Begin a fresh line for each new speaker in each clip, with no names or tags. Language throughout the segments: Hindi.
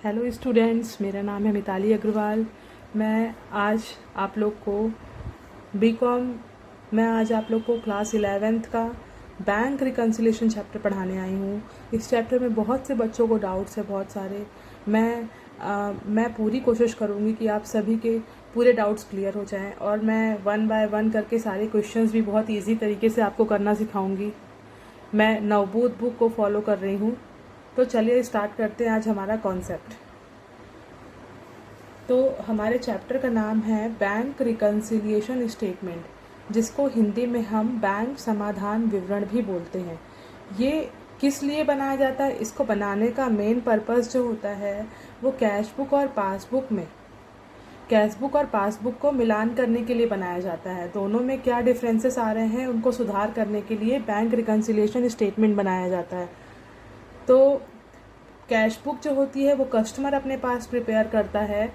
हेलो स्टूडेंट्स, मेरा नाम है मिताली अग्रवाल। मैं आज आप लोग को बीकॉम मैं आज आप लोग को क्लास 11th का बैंक रिकन्सिलेशन चैप्टर पढ़ाने आई हूँ। इस चैप्टर में बहुत से बच्चों को डाउट्स है, बहुत सारे। मैं पूरी कोशिश करूँगी कि आप सभी के पूरे डाउट्स क्लियर हो जाएं और मैं 1 बाय 1 करके सारे क्वेश्चंस भी बहुत ईजी तरीके से आपको करना सिखाऊंगी। मैं नवबोध बुक को फॉलो कर रही हूँ। तो चलिए स्टार्ट करते हैं आज हमारा कॉन्सेप्ट। तो हमारे चैप्टर का नाम है बैंक रिकन्सिलिएशन स्टेटमेंट, जिसको हिंदी में हम बैंक समाधान विवरण भी बोलते हैं। ये किस लिए बनाया जाता है? इसको बनाने का मेन पर्पस जो होता है वो कैश बुक और पासबुक को मिलान करने के लिए बनाया जाता है। दोनों में क्या डिफरेंसेस आ रहे हैं उनको सुधार करने के लिए बैंक रिकन्सिलिएशन स्टेटमेंट बनाया जाता है। तो कैश बुक जो होती है वो कस्टमर अपने पास प्रिपेयर करता है।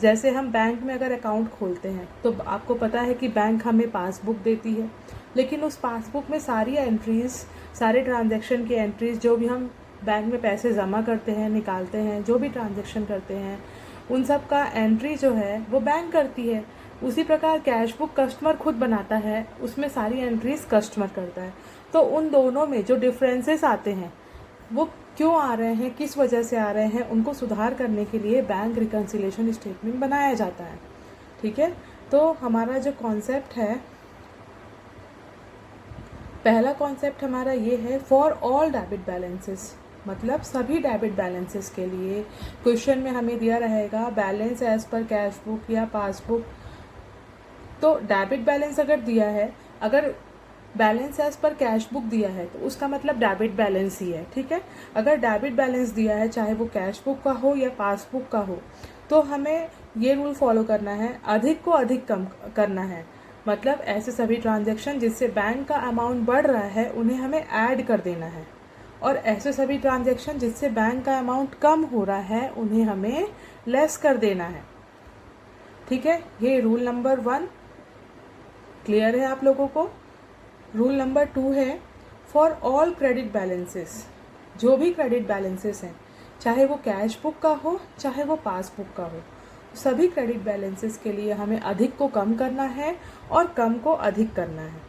जैसे हम बैंक में अगर अकाउंट खोलते हैं तो आपको पता है कि बैंक हमें पासबुक देती है, लेकिन उस पासबुक में सारी एंट्रीज, सारे ट्रांजैक्शन की एंट्रीज, जो भी हम बैंक में पैसे जमा करते हैं, निकालते हैं, जो भी ट्रांजैक्शन करते हैं, उन सब का एंट्री जो है वो बैंक करती है। उसी प्रकार कैश बुक कस्टमर खुद बनाता है, उसमें सारी एंट्रीज कस्टमर करता है। तो उन दोनों में जो डिफरेंसेस आते हैं वो क्यों आ रहे हैं, किस वजह से आ रहे हैं, उनको सुधार करने के लिए बैंक रिकन्सिलिएशन स्टेटमेंट बनाया जाता है। ठीक है, तो हमारा जो कॉन्सेप्ट है, पहला कॉन्सेप्ट हमारा ये है फॉर ऑल डेबिट बैलेंसेस, मतलब सभी डेबिट बैलेंसेस के लिए क्वेश्चन में हमें दिया रहेगा balance as per cash book या पासबुक। तो डेबिट बैलेंस अगर दिया है, अगर balance as per cash book दिया है तो उसका मतलब डेबिट बैलेंस ही है। ठीक है, अगर डेबिट बैलेंस दिया है, चाहे वो कैश बुक का हो या पासबुक का हो, तो हमें ये रूल फॉलो करना है, अधिक को अधिक कम करना है। मतलब ऐसे सभी ट्रांजैक्शन जिससे बैंक का अमाउंट बढ़ रहा है उन्हें हमें ऐड कर देना है, और ऐसे सभी ट्रांजैक्शन जिससे बैंक का अमाउंट कम हो रहा है उन्हें हमें लेस कर देना है। ठीक है, ये रूल नंबर 1 क्लियर है आप लोगों को। रूल नंबर 2 है फॉर ऑल क्रेडिट बैलेंसेस, जो भी क्रेडिट बैलेंसेस हैं, चाहे वो कैश बुक का हो चाहे वो पासबुक का हो, सभी क्रेडिट बैलेंसेस के लिए हमें अधिक को कम करना है और कम को अधिक करना है।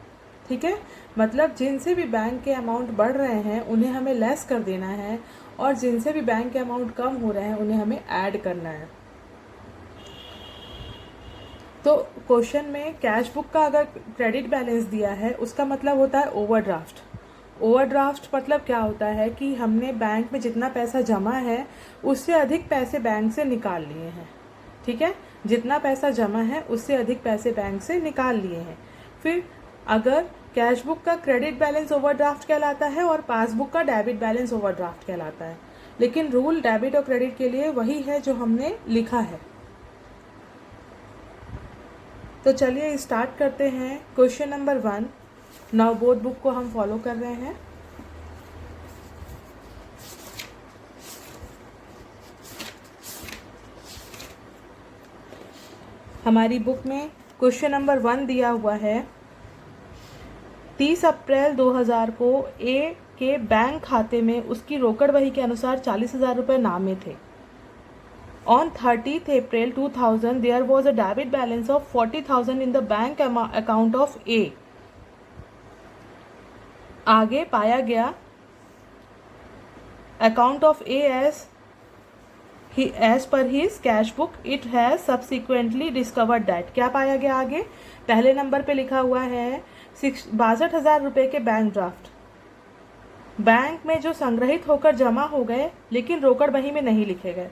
ठीक है, मतलब जिनसे भी बैंक के अमाउंट बढ़ रहे हैं उन्हें हमें लेस कर देना है, और जिनसे भी बैंक के अमाउंट कम हो रहे हैं उन्हें हमें ऐड करना है। तो क्वेश्चन में कैश बुक का अगर क्रेडिट बैलेंस दिया है उसका मतलब होता है ओवरड्राफ्ट। ओवरड्राफ्ट मतलब क्या होता है कि हमने बैंक में जितना पैसा जमा है उससे अधिक पैसे बैंक से निकाल लिए हैं। ठीक है, जितना पैसा जमा है उससे अधिक पैसे बैंक से निकाल लिए हैं। फिर अगर कैश बुक का क्रेडिट बैलेंस ओवरड्राफ्ट कहलाता है और पासबुक का डेबिट बैलेंस ओवरड्राफ्ट कहलाता है, लेकिन रूल डेबिट और क्रेडिट के लिए वही है जो हमने लिखा है। तो चलिए स्टार्ट करते हैं। क्वेश्चन नंबर 1, नवबोध बुक को हम फॉलो कर रहे हैं। हमारी बुक में क्वेश्चन नंबर 1 दिया हुआ है, 30 अप्रैल 2000 को ए के बैंक खाते में उसकी रोकड़ बही के अनुसार 40,000 रुपये नामे थे। On 30th April 2000, there was a debit balance of 40,000 in the bank account of A. आगे पाया गया account of A as per his cash book, it has subsequently discovered that. क्या पाया गया आगे? पहले नंबर पे लिखा हुआ है 62,000 रुपये के बैंक ड्राफ्ट, बैंक में जो संग्रहित होकर जमा हो गए लेकिन रोकड़ बही में नहीं लिखे गए।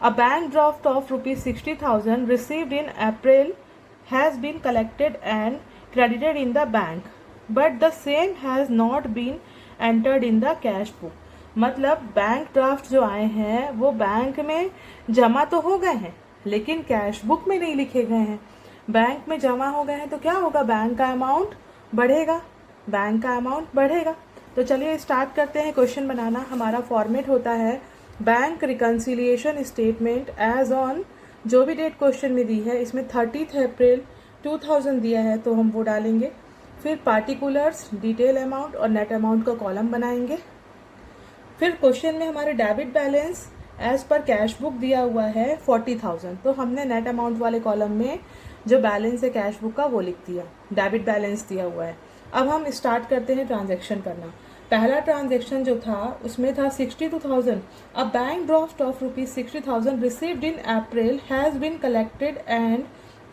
A bank draft of ₹60,000 received in April has been collected and credited in the bank, but the same has not been entered in the cash book. मतलब बैंक ड्राफ्ट जो आए हैं वो बैंक में जमा तो हो गए हैं लेकिन कैश बुक में नहीं लिखे गए हैं। बैंक में जमा हो गए हैं तो क्या होगा, बैंक का अमाउंट बढ़ेगा। तो चलिए स्टार्ट करते हैं क्वेश्चन बनाना। हमारा फॉर्मेट होता है bank reconciliation statement as on, जो भी डेट क्वेश्चन में दी है इसमें 30 अप्रैल 2000 दिया है तो हम वो डालेंगे। फिर पार्टिकुलर्स, डिटेल अमाउंट और नेट अमाउंट का कॉलम बनाएंगे। फिर क्वेश्चन में हमारे debit balance as per cash book दिया हुआ है 40,000, तो हमने नेट अमाउंट वाले कॉलम में जो बैलेंस है कैश बुक का वो लिख दिया, डेबिट बैलेंस दिया हुआ है। अब हम स्टार्ट करते हैं ट्रांजैक्शन करना। पहला ट्रांजैक्शन जो था उसमें था 62,000। A bank draft of ₹60,000 received in April has been collected and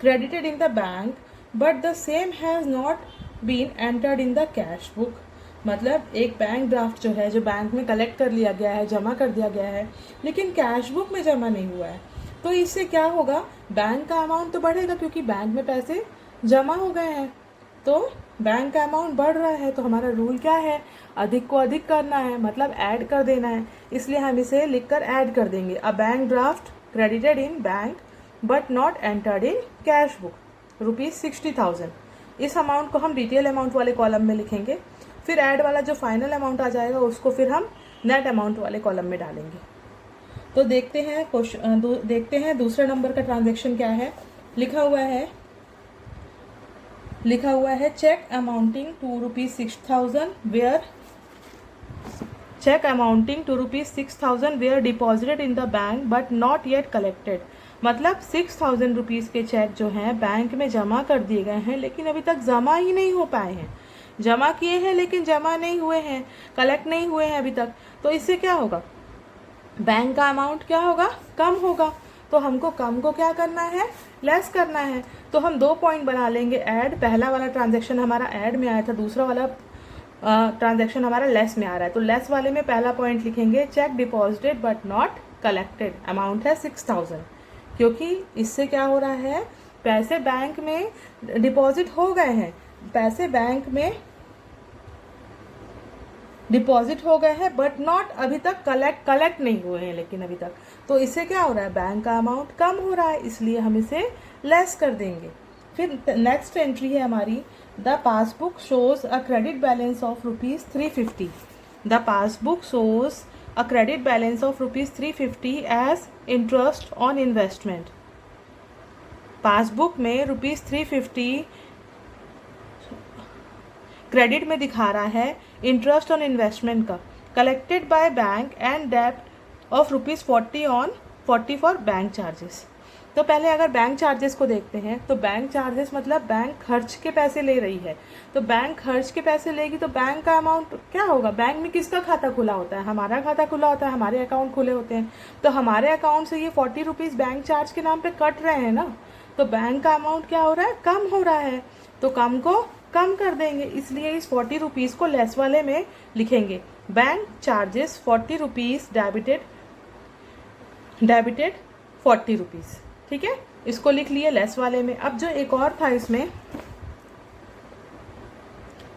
credited in the bank but the same has not been entered in the cash book। मतलब एक बैंक ड्राफ्ट जो है, जो बैंक में कलेक्ट कर लिया गया है, जमा कर दिया गया है, लेकिन कैश बुक में जमा नहीं हुआ है। तो इससे क्या होगा, बैंक का अमाउंट तो बढ़ेगा क्योंकि बैंक में पैसे जमा हो गए हैं, तो बैंक का अमाउंट बढ़ रहा है। तो हमारा रूल क्या है, अधिक को अधिक करना है, मतलब ऐड कर देना है, इसलिए हम इसे लिखकर ऐड कर देंगे। अ bank draft credited in bank but not entered in cash book ₹60,000। इस अमाउंट को हम डिटेल अमाउंट वाले कॉलम में लिखेंगे, फिर ऐड वाला जो फाइनल अमाउंट आ जाएगा उसको फिर हम नेट अमाउंट वाले कॉलम में डालेंगे। तो देखते हैं दूसरे नंबर का ट्रांजैक्शन क्या है। लिखा हुआ है cheque amounting to ₹6,000 were deposited in the bank but not yet collected. मतलब 6,000 रुपीज़ के चेक जो हैं बैंक में जमा कर दिए गए हैं, लेकिन अभी तक जमा ही नहीं हो पाए हैं। जमा किए हैं लेकिन जमा नहीं हुए हैं, कलेक्ट नहीं हुए हैं अभी तक। तो इससे क्या होगा, बैंक का अमाउंट क्या होगा, कम होगा। तो हमको कम को क्या करना है, लेस करना है। तो हम 2 पॉइंट बना लेंगे ऐड। पहला वाला ट्रांजैक्शन हमारा ऐड में आया था, दूसरा वाला ट्रांजैक्शन हमारा लेस में आ रहा है। तो लेस वाले में पहला पॉइंट लिखेंगे check deposited but not collected, amount है 6,000। क्योंकि इससे क्या हो रहा है, पैसे बैंक में डिपॉजिट हो गए हैं, पैसे बैंक में डिपॉजिट हो गए हैं बट नॉट अभी तक कलेक्ट नहीं हुए हैं, लेकिन अभी तक। तो इससे क्या हो रहा है, बैंक का अमाउंट कम हो रहा है, इसलिए हम इसे लेस कर देंगे। फिर नेक्स्ट एंट्री है हमारी, the passbook shows a credit balance of ₹350। The passbook shows a credit balance of ₹350 as interest on investment। Passbook में ₹350 क्रेडिट में दिखा रहा है इंटरेस्ट ऑन इन्वेस्टमेंट का, कलेक्टेड बाय बैंक एंड डेब्ट ऑफ ₹40 फॉर बैंक चार्जेस। तो पहले अगर बैंक चार्जेस को देखते हैं, तो बैंक चार्जेस मतलब बैंक खर्च के पैसे ले रही है। तो बैंक खर्च के पैसे लेगी तो बैंक का अमाउंट क्या होगा, बैंक में किसका खाता खुला होता है, हमारा खाता खुला होता है, हमारे अकाउंट खुले होते हैं। तो हमारे अकाउंट से ये ₹40 बैंक चार्ज के नाम पे कट रहे हैं ना, तो बैंक का अमाउंट क्या हो रहा है, कम हो रहा है। तो कम को कम कर देंगे, इसलिए इस ₹40 को लेस वाले में लिखेंगे। Bank charges ₹40 debited ₹40। ठीक है, इसको लिख लिए लेस वाले में। अब जो एक और था इसमें,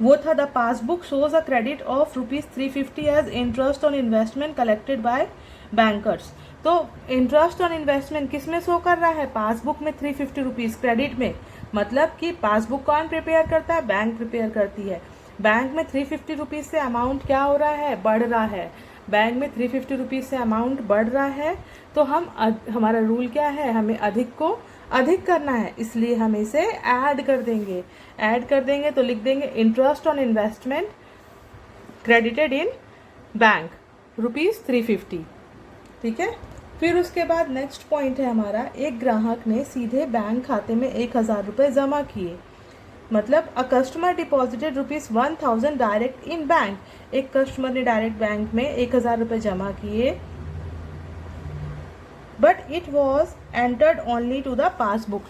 वो था the passbook shows a credit of ₹350 as interest on investment collected by bankers. तो इंटरेस्ट ऑन इन्वेस्टमेंट किस में शो कर रहा है, पासबुक में ₹350 क्रेडिट में। मतलब कि पासबुक कौन प्रिपेयर करता है, बैंक प्रिपेयर करती है। बैंक में ₹350 से अमाउंट क्या हो रहा है, बढ़ रहा है। बैंक में ₹350 से अमाउंट बढ़ रहा है, तो हमारा रूल क्या है, हमें अधिक को अधिक करना है, इसलिए हम इसे ऐड कर देंगे। तो लिख देंगे interest on investment credited in bank ₹350। ठीक है, फिर उसके बाद नेक्स्ट पॉइंट है हमारा, एक ग्राहक ने सीधे बैंक खाते में 1,000 रुपये जमा किए। मतलब a customer deposited ₹1,000 direct in bank. एक कस्टमर ने डायरेक्ट बैंक में 1,000 रुपये जमा किए, but it was entered only to the passbook.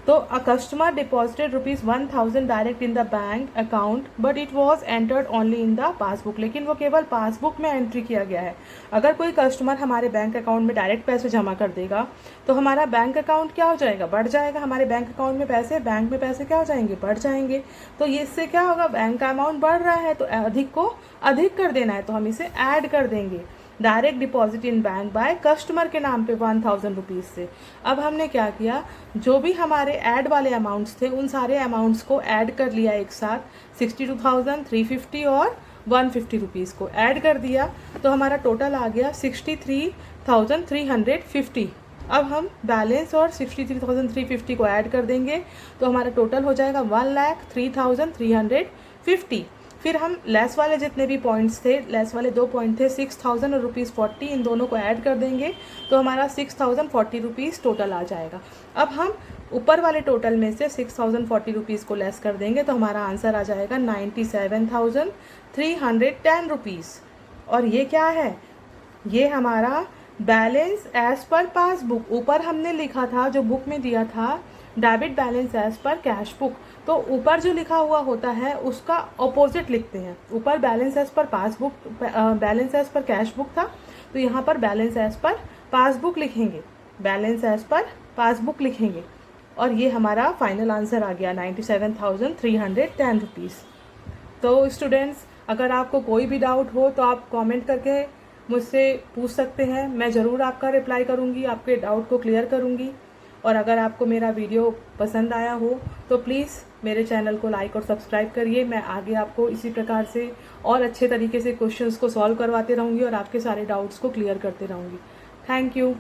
तो a customer deposited ₹1,000 direct in the bank account but it was entered only in the passbook. लेकिन वो केवल पासबुक में एंट्री किया गया है। अगर कोई कस्टमर हमारे बैंक अकाउंट में डायरेक्ट पैसे जमा कर देगा तो हमारा बैंक अकाउंट क्या हो जाएगा, बढ़ जाएगा। हमारे बैंक अकाउंट में पैसे, बैंक में पैसे क्या हो जाएंगे, बढ़ जाएंगे। तो ये इससे क्या होगा, बैंक का अमाउंट बढ़ रहा है, तो अधिक को अधिक कर देना है, तो हम इसे ऐड कर देंगे। Direct deposit in bank by customer के नाम पे 1,000 रुपीज़ से। अब हमने क्या किया, जो भी हमारे ऐड वाले अमाउंट्स थे उन सारे अमाउंट्स को ऐड कर लिया एक साथ। 62,000, 350 और 150 रुपीज़ को ऐड कर दिया, तो हमारा टोटल आ गया 63,350। अब हम बैलेंस और 63,350 को ऐड कर देंगे, तो हमारा टोटल हो जाएगा 1,03,350। फिर हम लेस वाले जितने भी पॉइंट्स थे, लेस वाले 2 पॉइंट थे 6000 और ₹40, इन दोनों को ऐड कर देंगे तो हमारा 6040 रुपीज़ टोटल आ जाएगा। अब हम ऊपर वाले टोटल में से 6040 रुपीज़ को लेस कर देंगे तो हमारा आंसर आ जाएगा 97,310 रुपीज़। और ये क्या है, ये हमारा बैलेंस एज पर पासबुक। ऊपर हमने लिखा था, जो बुक में दिया था, debit balance as per cash book, तो ऊपर जो लिखा हुआ होता है उसका ऑपोजिट लिखते हैं। ऊपर balance as per passbook, balance as per cash book था, तो यहाँ पर बैलेंस एज पर पासबुक लिखेंगे, बैलेंस एज पर पासबुक लिखेंगे। और ये हमारा फाइनल आंसर आ गया 97,310 रुपीज़। तो स्टूडेंट्स, अगर आपको कोई भी डाउट हो तो आप कमेंट करके मुझसे पूछ सकते हैं, मैं ज़रूर आपका रिप्लाई करूँगी, आपके डाउट को क्लियर करूँगी। और अगर आपको मेरा वीडियो पसंद आया हो तो प्लीज़ मेरे चैनल को लाइक और सब्सक्राइब करिए। मैं आगे आपको इसी प्रकार से और अच्छे तरीके से क्वेश्चंस को सॉल्व करवाते रहूँगी और आपके सारे डाउट्स को क्लियर करते रहूँगी। Thank you.